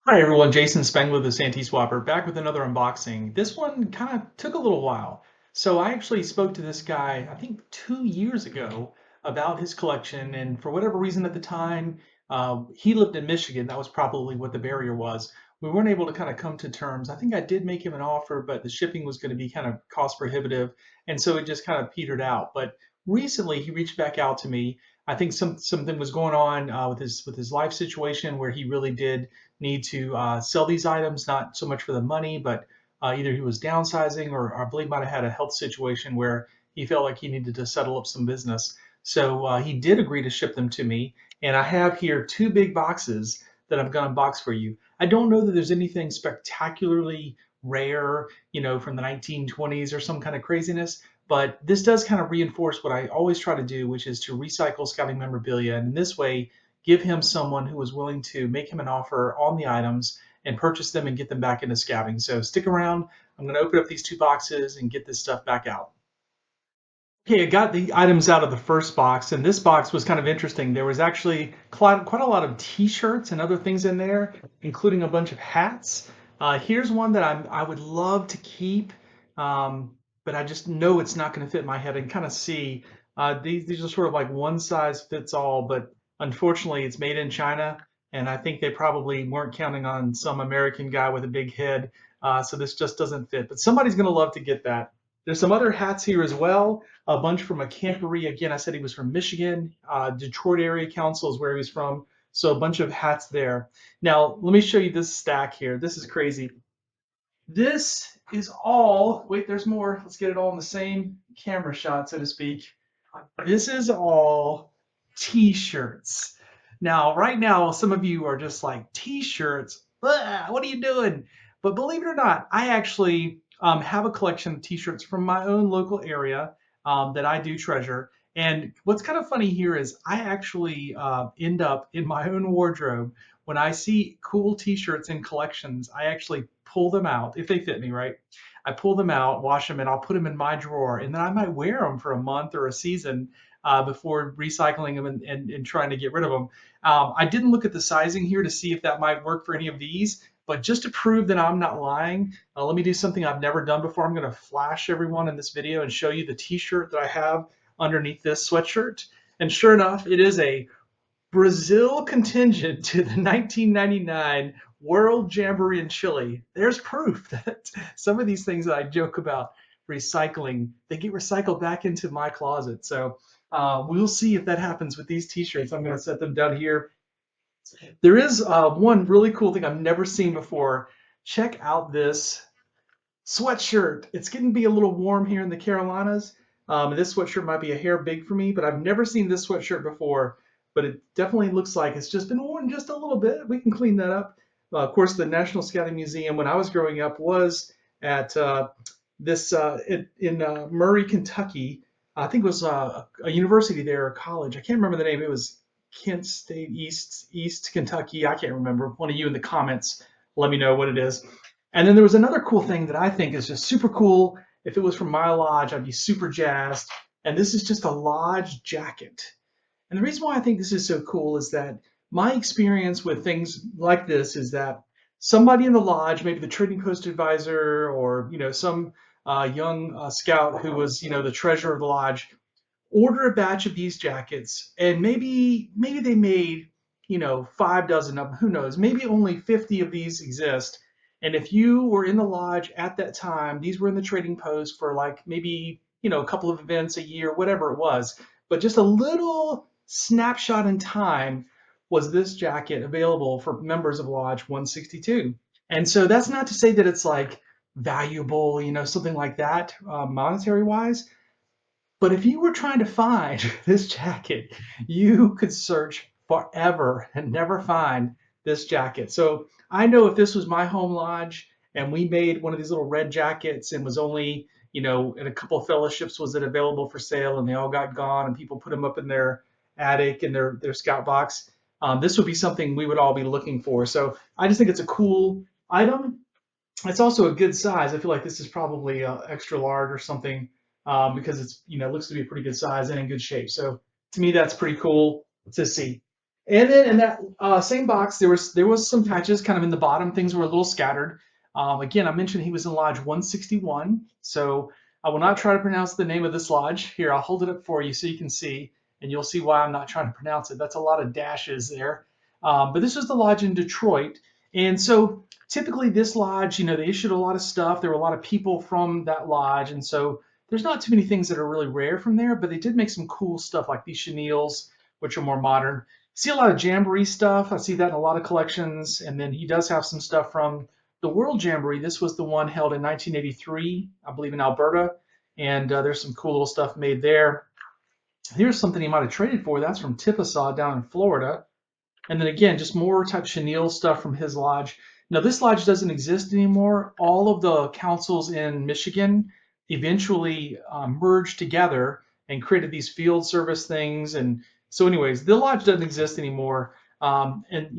Hi everyone, Jason Spengler, the SanteeSwapper, back with another unboxing. This one kind of took a little while. So I actually spoke to this guy, I think 2 years ago, about his collection, and for whatever reason at the time, he lived in Michigan. That was probably what the barrier was. We weren't able to kind of come to terms. I think I did make him an offer, but the shipping was going to be kind of cost prohibitive, and so it just kind of petered out. But recently, he reached back out to me. I think something was going on with his life situation where he really did need to sell these items, not so much for the money, but either he was downsizing or I believe might have had a health situation where he felt like he needed to settle up some business. So he did agree to ship them to me. And I have here two big boxes that I'm going to unbox for you. I don't know that there's anything spectacularly rare, from the 1920s or some kind of craziness, but this does kind of reinforce what I always try to do, which is to recycle scouting memorabilia. And in this way, give him someone who was willing to make him an offer on the items and purchase them and get them back into scouting. So stick around. I'm going to open up these two boxes and get this stuff back out. Okay, I got the items out of the first box, and this box was kind of interesting. There was actually quite a lot of T-shirts and other things in there, including a bunch of hats. Here's one that I would love to keep, but I just know it's not going to fit my head. I can kind of see these are sort of like one size fits all, but unfortunately, it's made in China, and I think they probably weren't counting on some American guy with a big head, so this just doesn't fit. But somebody's going to love to get that. There's some other hats here as well, a bunch from a camporee. Again, I said he was from Michigan. Detroit Area Council is where he was from. So a bunch of hats there. Now, let me show you this stack here. This is crazy. This is all, wait, there's more. Let's get it all in the same camera shot, so to speak. This is all t-shirts. Now, right now, some of you are just like, t-shirts? What are you doing? But believe it or not, I actually have a collection of t-shirts from my own local area that I do treasure. And what's kind of funny here is I actually end up in my own wardrobe when I see cool t-shirts in collections. I actually pull them out if they fit me, right? I pull them out, wash them, and I'll put them in my drawer, and then I might wear them for a month or a season before recycling them and trying to get rid of them. I didn't look at the sizing here to see if that might work for any of these, but just to prove that I'm not lying, let me do something I've never done before. I'm going to flash everyone in this video and show you the t-shirt that I have underneath this sweatshirt. And sure enough, it is a Brazil contingent to the 1999 World Jamboree in Chile. There's proof that some of these things that I joke about recycling, they get recycled back into my closet. So we'll see if that happens with these t-shirts. I'm going to set them down here. There is one really cool thing I've never seen before. Check out this sweatshirt. It's getting to be a little warm here in the Carolinas. This sweatshirt might be a hair big for me, but I've never seen this sweatshirt before. But it definitely looks like it's just been worn just a little bit. We can clean that up. Of course, the National Scouting Museum, when I was growing up, was at in Murray, Kentucky. I think it was a university there, a college. I can't remember the name. It was Kent State East Kentucky. I can't remember. One of you in the comments, let me know what it is. And then there was another cool thing that I think is just super cool. If it was from my lodge, I'd be super jazzed. And this is just a lodge jacket. And the reason why I think this is so cool is that my experience with things like this is that somebody in the lodge, maybe the trading post advisor or some young scout who was the treasurer of the lodge, order a batch of these jackets, and maybe they made 5 dozen of them. Who knows? Maybe only 50 of these exist. And if you were in the lodge at that time, these were in the trading post for like maybe a couple of events a year, whatever it was. But just a little snapshot in time was this jacket available for members of Lodge 162. And so that's not to say that it's like valuable, something like that, monetary wise. But if you were trying to find this jacket, you could search forever and never find this jacket. So I know if this was my home lodge and we made one of these little red jackets and was only, in a couple of fellowships was it available for sale and they all got gone and people put them up in their attic and their scout box, this would be something we would all be looking for. So I just think it's a cool item. It's also a good size. I feel like this is probably extra large or something because it's looks to be a pretty good size and in good shape. So to me, that's pretty cool to see. And then in that same box, there was some patches kind of in the bottom. Things were a little scattered. Again, I mentioned he was in Lodge 161, so I will not try to pronounce the name of this lodge. Here, I'll hold it up for you so you can see, and you'll see why I'm not trying to pronounce it. That's a lot of dashes there. But this was the lodge in Detroit, and so typically this lodge, they issued a lot of stuff. There were a lot of people from that lodge, and so there's not too many things that are really rare from there. But they did make some cool stuff like these chenilles, which are more modern. See a lot of Jamboree stuff. I see that in a lot of collections. And then he does have some stuff from the World Jamboree. This was the one held in 1983, I believe, in Alberta. And there's some cool little stuff made there. Here's something he might have traded for. That's from Tipasaw down in Florida. And then again, just more type chenille stuff from his lodge. Now, this lodge doesn't exist anymore. All of the councils in Michigan eventually merged together and created these field service things. And so, anyways, the lodge doesn't exist anymore. And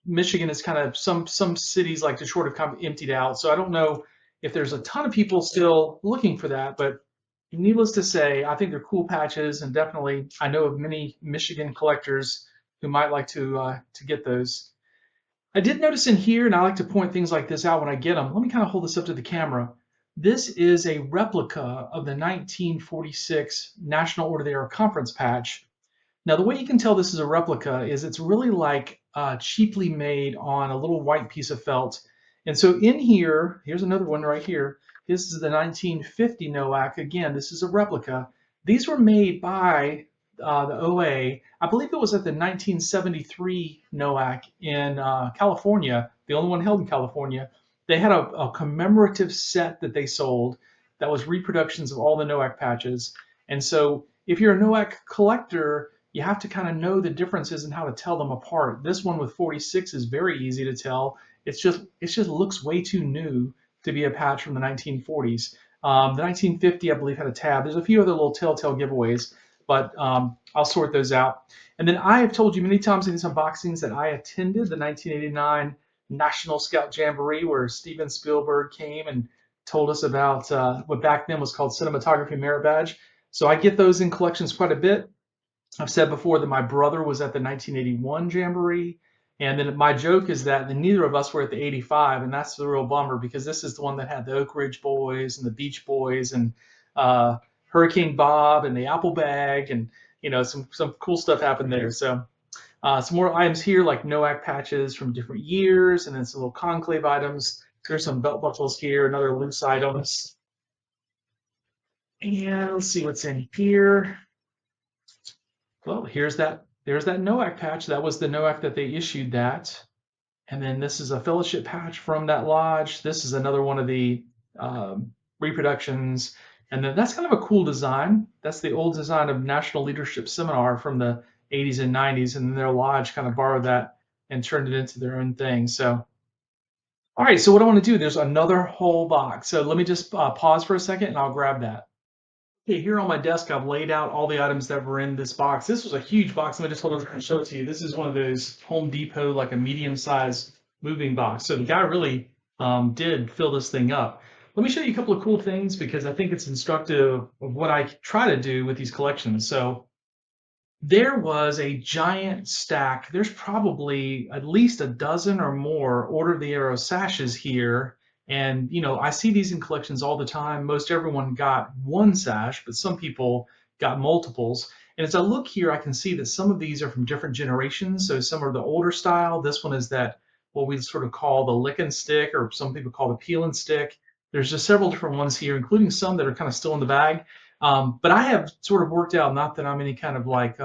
Michigan is kind of some cities like Detroit have kind of emptied out. So I don't know if there's a ton of people still looking for that, but needless to say, I think they're cool patches, and definitely I know of many Michigan collectors who might like to get those. I did notice in here, and I like to point things like this out when I get them. Let me kind of hold this up to the camera. This is a replica of the 1946 National Order of the Arrow Conference patch. Now, the way you can tell this is a replica is it's really like cheaply made on a little white piece of felt. And so in here, here's another one right here. This is the 1950 NOAC. Again, this is a replica. These were made by the OA. I believe it was at the 1973 NOAC in California, the only one held in California. They had a commemorative set that they sold that was reproductions of all the NOAC patches. And so if you're a NOAC collector, you have to kind of know the differences and how to tell them apart. This one with 46 is very easy to tell. It just looks way too new to be a patch from the 1940s. The 1950, I believe, had a tab. There's a few other little telltale giveaways, but I'll sort those out. And then I have told you many times in these unboxings that I attended the 1989 National Scout Jamboree, where Steven Spielberg came and told us about what back then was called Cinematography Merit Badge. So I get those in collections quite a bit. I've said before that my brother was at the 1981 Jamboree, and then my joke is that neither of us were at the 85, and that's the real bummer because this is the one that had the Oak Ridge Boys and the Beach Boys and Hurricane Bob and the Apple Bag, and some cool stuff happened there. So some more items here like NOAC patches from different years, and then some little conclave items. There's some belt buckles here and other loose items. And let's see what's in here. Well, there's that NOAC patch. That was the NOAC that they issued that. And then this is a fellowship patch from that lodge. This is another one of the reproductions. And then that's kind of a cool design. That's the old design of National Leadership Seminar from the 80s and 90s. And then their lodge kind of borrowed that and turned it into their own thing. So, all right, so what I want to do, there's another whole box. So let me just pause for a second and I'll grab that. Okay, here on my desk, I've laid out all the items that were in this box. This was a huge box. Let me just hold it and show it to you. This is one of those Home Depot, like a medium-sized moving box. So the guy really did fill this thing up. Let me show you a couple of cool things because I think it's instructive of what I try to do with these collections. So there was a giant stack. There's probably at least a dozen or more Order of the Arrow sashes here. And, I see these in collections all the time. Most everyone got one sash, but some people got multiples. And as I look here, I can see that some of these are from different generations. So some are the older style. This one is that what we sort of call the lick and stick, or some people call the peel and stick. There's just several different ones here, including some that are kind of still in the bag. But I have sort of worked out, not that I'm any kind of like,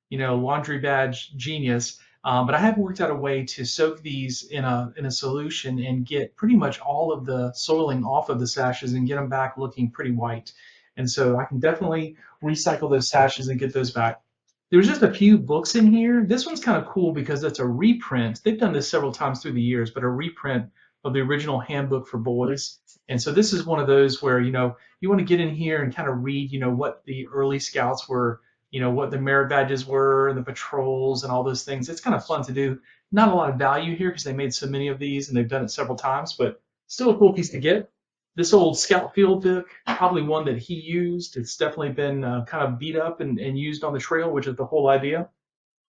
laundry badge genius, but I have worked out a way to soak these in a solution and get pretty much all of the soiling off of the sashes and get them back looking pretty white. And so I can definitely recycle those sashes and get those back. There's just a few books in here. This one's kind of cool because it's a reprint. They've done this several times through the years, but a reprint of the original handbook for boys. And so this is one of those where, you want to get in here and kind of read, what the early scouts were, what the merit badges were, and the patrols and all those things. It's kind of fun to do. Not a lot of value here because they made so many of these and they've done it several times, but still a cool piece to get. This old scout field book, probably one that he used. It's definitely been kind of beat up and used on the trail, which is the whole idea.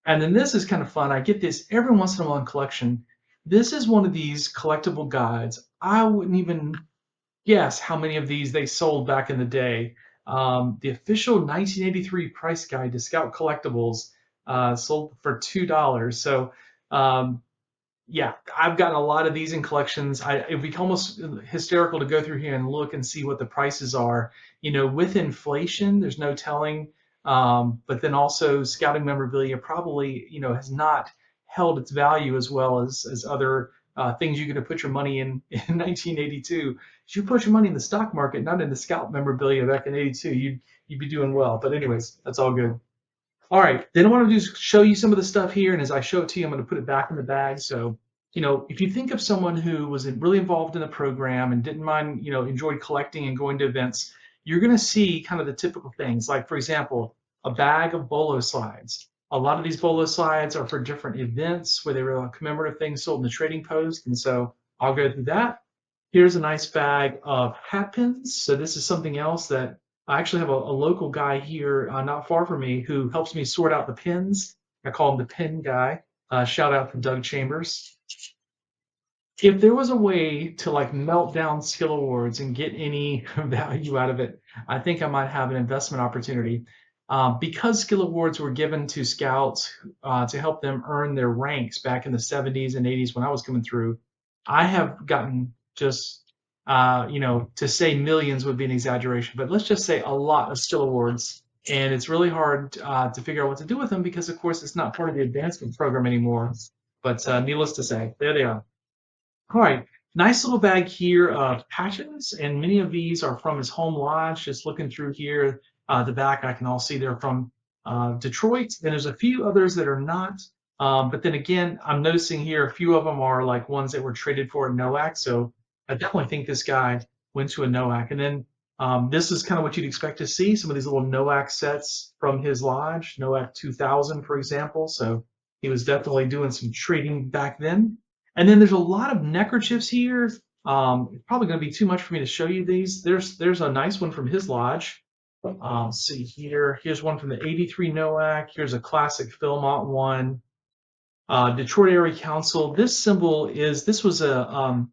And then this is kind of fun. I get this every once in a while in collection. This is one of these collectible guides. I wouldn't even guess how many of these they sold back in the day. The official 1983 price guide to Scout Collectibles sold for $2. So um, yeah, I've gotten a lot of these in collections. It'd be almost hysterical to go through here and look and see what the prices are. With inflation, there's no telling. But then also, scouting memorabilia probably, has not held its value as well as other things you could have put your money in 1982. If you put your money in the stock market, not in the scout memorabilia back in '82, you'd be doing well. But anyways, that's all good. All right, then I want to do is show you some of the stuff here, and as I show it to you, I'm going to put it back in the bag. So, if you think of someone who was really involved in the program and didn't mind, enjoyed collecting and going to events, you're going to see kind of the typical things. Like, for example, a bag of bolo slides. A lot of these bolo slides are for different events where they were commemorative things sold in the trading post, and so I'll go through that. Here's a nice bag of hat pins. So this is something else that I actually have a local guy here not far from me who helps me sort out the pins. I call him the pin guy. Shout out to Doug Chambers. If there was a way to like melt down skill awards and get any value out of it, I think I might have an investment opportunity. Because skill awards were given to scouts to help them earn their ranks back in the 70s and 80s when I was coming through, I have gotten just, to say millions would be an exaggeration, but let's just say a lot of skill awards. And it's really hard to figure out what to do with them because, of course, it's not part of the advancement program anymore. But needless to say, there they are. All right, nice little bag here of patches, and many of these are from his home lodge. Just looking through here, the back, I can all see they're from Detroit, and there's a few others that are not. But then again, I'm noticing here a few of them are like ones that were traded for at NOAC. So I definitely think this guy went to a NOAC. And then this is kind of what you'd expect to see, some of these little NOAC sets from his lodge, NOAC 2000, for example. So he was definitely doing some trading back then. And then there's a lot of neckerchiefs here. It's probably going to be too much for me to show you these. There's a nice one from his lodge. See here. Here's one from the '83 NOAC. Here's a classic Philmont one. Detroit Area Council. This was a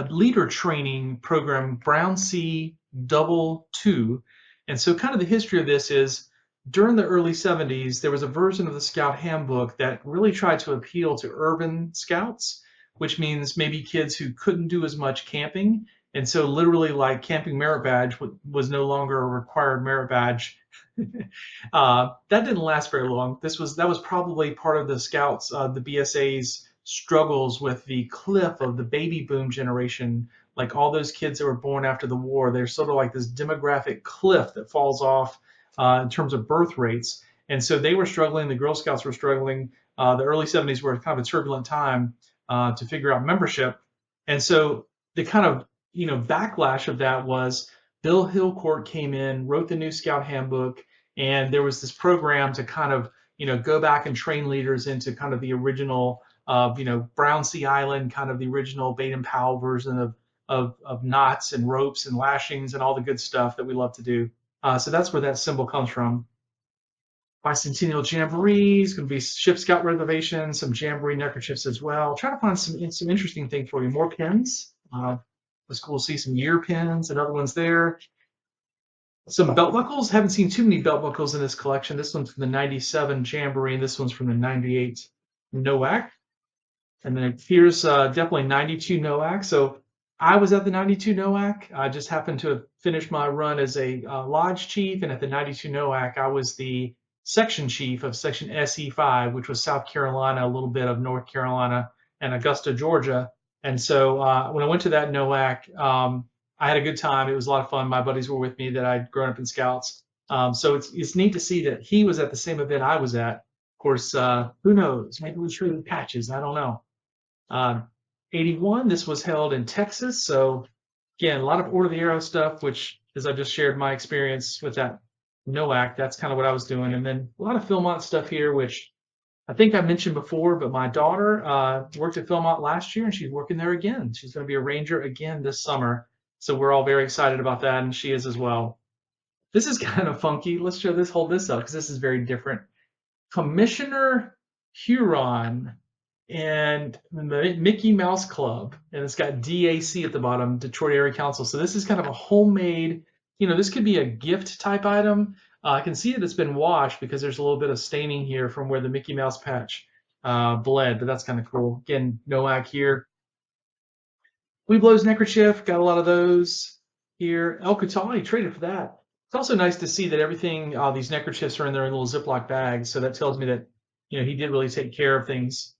leader training program, Brown C double two. And so kind of the history of this is during the early 70s, there was a version of the Scout Handbook that really tried to appeal to urban scouts, which means maybe kids who couldn't do as much camping. And so literally like camping merit badge was no longer a required merit badge. That didn't last very long. That was probably part of the Scouts, the BSA's struggles with the cliff of the baby boom generation. Like all those kids that were born after the war, there's sort of like this demographic cliff that falls off in terms of birth rates. And so they were struggling. The Girl Scouts were struggling. The early 70s were kind of a turbulent time to figure out membership. And so the kind of backlash of that was Bill Hillcourt came in, wrote the new Scout Handbook, and there was this program to kind of go back and train leaders into kind of the original Brown Sea Island, kind of the original Baden Powell version of knots and ropes and lashings and all the good stuff that we love to do. So that's where that symbol comes from. Bicentennial Jamborees, going to be Ship Scout reservations, some Jamboree neckerchiefs as well. Try to find some interesting things for you. More pins. It's cool to see some year pins and other ones there. Some belt buckles. Haven't seen too many belt buckles in this collection. This one's from the '97 Jamboree, and this one's from the '98 NOAC. And then here's definitely '92 NOAC. So I was at the '92 NOAC. I just happened to have finished my run as a lodge chief, and at the '92 NOAC, I was the section chief of section SE5, which was South Carolina, a little bit of North Carolina, and Augusta, Georgia. And so when I went to that NOAC, I had a good time. It was a lot of fun. My buddies were with me that I'd grown up in Scouts. So it's neat to see that he was at the same event I was at. Of course, who knows? Maybe we traded patches. I don't know. Uh, 81, this was held in Texas. So again, a lot of Order of the Arrow stuff, which, as I just shared my experience with that NOAC, that's kind of what I was doing. And then a lot of Philmont stuff here, which I think I mentioned before, but my daughter worked at Philmont last year and she's working there again. She's going to be a ranger again this summer. So we're all very excited about that, and she is as well. This is kind of funky. Let's hold this up because this is very different. Commissioner Huron, and the Mickey Mouse Club, and it's got DAC at the bottom, Detroit Area Council. So this is kind of a homemade, this could be a gift type item. I can see that it's been washed because there's a little bit of staining here from where the Mickey Mouse patch bled, but that's kind of cool. Again, NOAC here. Weeblo's neckerchief, got a lot of those here. El Qatali traded for that. It's also nice to see that everything, these neckerchiefs are in their little Ziploc bags, so that tells me that, he did really take care of things.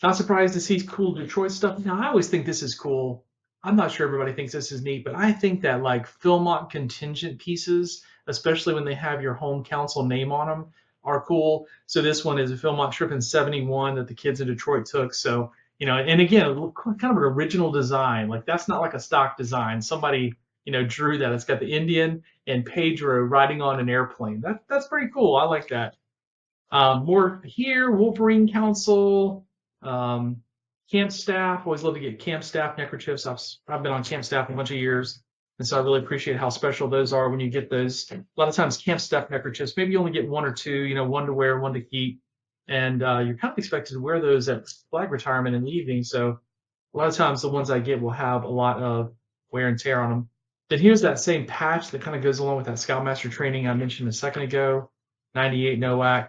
Not surprised to see cool Detroit stuff. Now, I always think this is cool. I'm not sure everybody thinks this is neat, but I think that like Philmont contingent pieces, especially when they have your home council name on them, are cool. So this one is a Philmont trip in '71 that the kids in Detroit took. So, and again, kind of an original design. Like that's not like a stock design. Somebody, drew that. It's got the Indian and Pedro riding on an airplane. That's pretty cool. I like that. More here, Wolverine Council, camp staff. Always love to get camp staff neckerchiefs. I've been on camp staff a bunch of years, and so I really appreciate how special those are when you get those. A lot of times, camp staff neckerchiefs, maybe you only get one or two, one to wear, one to keep, and you're kind of expected to wear those at flag retirement in the evening. So a lot of times, the ones I get will have a lot of wear and tear on them. Then here's that same patch that kind of goes along with that Scoutmaster training I mentioned a second ago, 98 NOAC.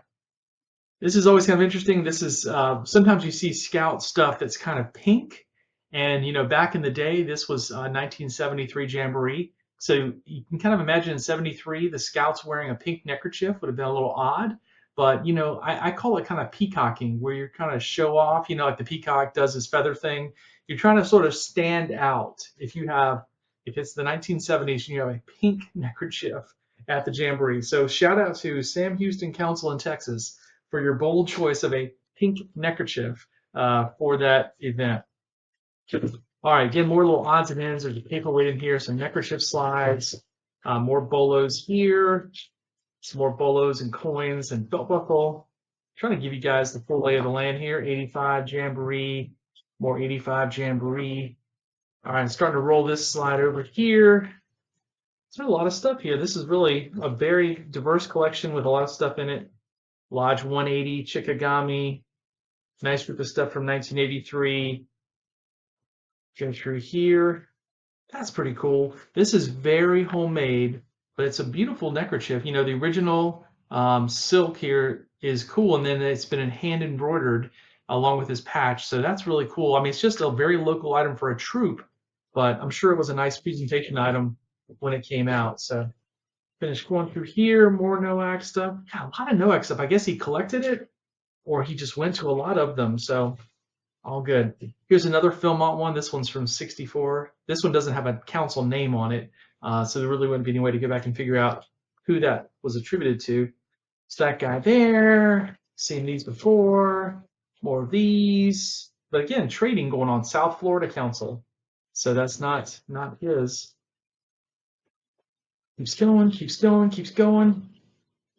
This is always kind of interesting. This is sometimes you see scout stuff that's kind of pink, and back in the day, this was 1973 Jamboree. So you can kind of imagine in '73 the scouts wearing a pink neckerchief would have been a little odd, but I call it kind of peacocking, where you're kind of show off, like the peacock does his feather thing. You're trying to sort of stand out. If it's the 1970s and you have a pink neckerchief at the Jamboree. So shout out to Sam Houston Council in Texas for your bold choice of a pink neckerchief for that event. All right, again, more little odds and ends. There's a paperweight in here, some neckerchief slides, more bolos here, some more bolos and coins and belt buckle. Trying to give you guys the full lay of the land here. 85 Jamboree, more 85 Jamboree. All right, I'm starting to roll this slide over here. There's a lot of stuff here. This is really a very diverse collection with a lot of stuff in it. Lodge 180, Chikagami, nice group of stuff from 1983. Go through here. That's pretty cool. This is very homemade, but it's a beautiful neckerchief. The original silk here is cool, and then it's been hand embroidered along with this patch. So that's really cool. I mean, it's just a very local item for a troop, but I'm sure it was a nice presentation item when it came out. So finish going through here, more NOAC stuff. God, a lot of NOAC stuff. I guess he collected it, or he just went to a lot of them. So all good. Here's another Philmont one. This one's from '64. This one doesn't have a council name on it, so there really wouldn't be any way to go back and figure out who that was attributed to. It's that guy there. Seen these before. More of these. But again, trading going on. South Florida Council. So that's not his. Keeps going, keeps going, keeps going.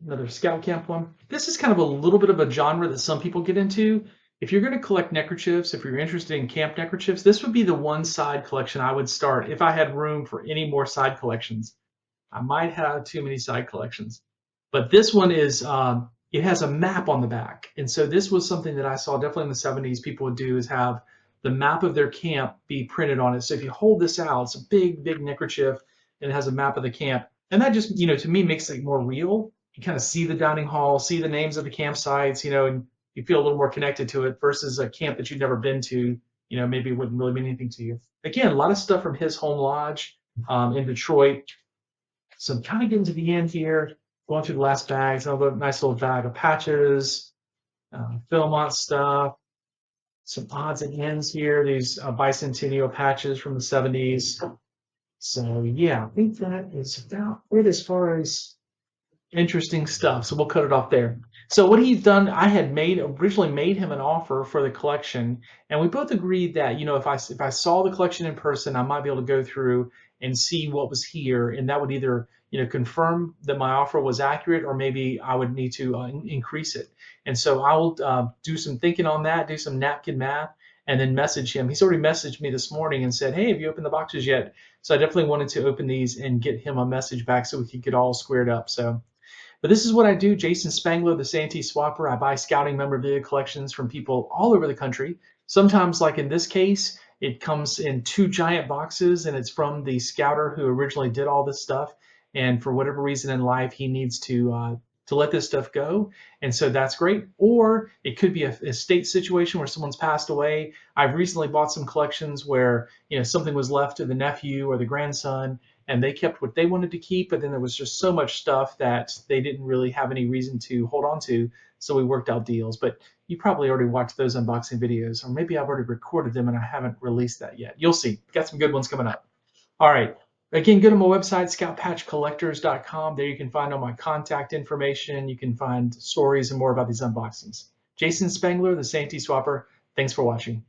Another scout camp one. This is kind of a little bit of a genre that some people get into. If you're going to collect neckerchiefs, if you're interested in camp neckerchiefs, this would be the one side collection I would start if I had room for any more side collections. I might have too many side collections. But this one is, it has a map on the back. And so this was something that I saw definitely in the '70s people would do, is have the map of their camp be printed on it. So if you hold this out, it's a big, big neckerchief, and it has a map of the camp. And that just, to me makes it more real. You kind of see the dining hall, see the names of the campsites, and you feel a little more connected to it versus a camp that you've never been to, maybe it wouldn't really mean anything to you. Again, a lot of stuff from his home lodge in Detroit. So I'm kind of getting to the end here, going through the last bags. Another nice little bag of patches, Philmont stuff, some odds and ends here, these bicentennial patches from the '70s. So yeah, I think that is about it as far as interesting stuff. So we'll cut it off there. So what he's done, I had originally made him an offer for the collection, and we both agreed that if I saw the collection in person, I might be able to go through and see what was here, and that would either confirm that my offer was accurate, or maybe I would need to increase it. And so I'll do some thinking on that, do some napkin math, and then message him. He's already messaged me this morning and said, "Hey, have you opened the boxes yet?" So I definitely wanted to open these and get him a message back so we could get all squared up. So But this is what I do. Jason Spangler, the SanteeSwapper. I buy scouting memorabilia collections from people all over the country. Sometimes, like in this case, it comes in 2 giant boxes and it's from the scouter who originally did all this stuff. And for whatever reason in life, he needs to let this stuff go. And so that's great. Or it could be a estate situation where someone's passed away. I've recently bought some collections where, something was left to the nephew or the grandson, and they kept what they wanted to keep, but then there was just so much stuff that they didn't really have any reason to hold on to, so we worked out deals. But you probably already watched those unboxing videos, or maybe I've already recorded them and I haven't released that yet. You'll see. Got some good ones coming up. All right. Again, go to my website, scoutpatchcollectors.com. There you can find all my contact information. You can find stories and more about these unboxings. Jason Spangler, the SanteeSwapper. Thanks for watching.